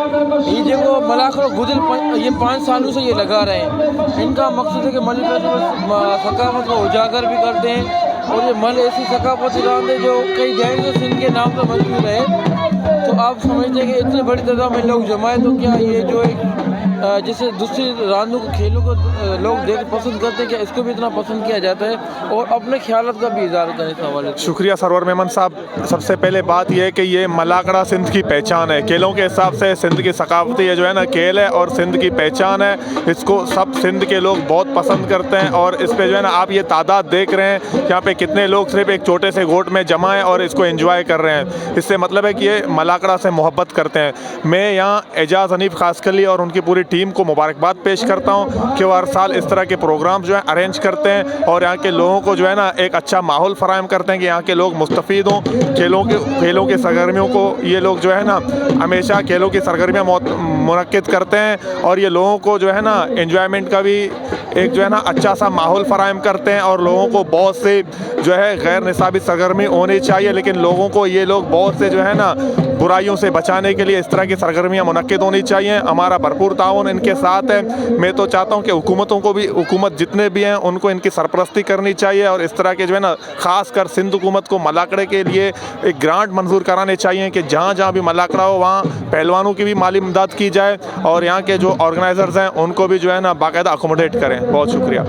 ये देखो मलाखड़ा गुजर ये 5 सालों से ये लगा रहे हैं। इनका मकसद है कि मल सकाफत को उजागर भी करते हैं और ये मल ऐसी सकाफती रांद है जो कई दहाई से सिंध के नाम पर मशहूर है। तो आप समझते हैं कि इतनी बड़ी तादाद में लोग जमाए तो क्या ये जो एक जैसे दूसरी रानों को खेलों को लोग देख पसंद करते हैं, क्या इसको भी इतना पसंद किया जाता है और अपने ख्यालत का भी इज़हार करें इस हवाले से। शुक्रिया सरवर मेमन साहब। सबसे पहले बात यह है कि ये मलाकड़ा सिंध की पहचान है। खेलों के हिसाब से सिंध की सकाफती ये जो है ना खेल है और सिंध की पहचान है। इसको सब सिंध के लोग बहुत पसंद करते हैं और इस पर जो है ना आप ये तादाद देख रहे हैं यहाँ पे कितने लोग सिर्फ एक छोटे से गोट में जमा हैं और इसको एंजॉय कर रहे हैं। इससे मतलब है कि ये मलाकड़ा से मोहब्बत करते हैं। मैं यहाँ एजाज़ हनीफ खासकली और उनकी पूरी टीम को मुबारकबाद पेश करता हूँ कि वो हर साल इस तरह के प्रोग्राम जो है अरेंज करते हैं और यहाँ के लोगों को जो है ना एक अच्छा माहौल फराहम करते हैं कि यहाँ के लोग मुस्तफ़ीद हों। खेलों की सरगर्मियों को ये लोग जो है ना हमेशा खेलों की सरगर्मियाँ मुनक्किद करते हैं और ये लोगों को जो है ना एंजॉयमेंट का भी एक जो है ना अच्छा सा माहौल फराहम करते हैं। और लोगों को बहुत से जो है गैर निसाबी सरगर्मी होनी चाहिए, लेकिन लोगों को ये लोग बहुत से जो है ना बुराइयों से बचाने के लिए इस तरह की सरगर्मियाँ मुनक्किद होनी चाहिए। हमारा भरपूर ताउन इनके साथ है। मैं तो चाहता हूँ कि हुकूमतों को भी, हुकूमत जितने भी हैं उनको इनकी सरपरस्ती करनी चाहिए और इस तरह के जो है ना ख़ास कर सिंध हुकूमत को मलाकड़े के लिए एक ग्रांट मंजूर कराने चाहिए कि जहाँ जहाँ भी मलाकड़ा हो वहाँ पहलवानों की भी माली इमदाद की जाए और यहाँ के जो ऑर्गेनाइज़र्स हैं उनको भी जो है ना बाकायदा अकोमोडेट करें। बहुत शुक्रिया।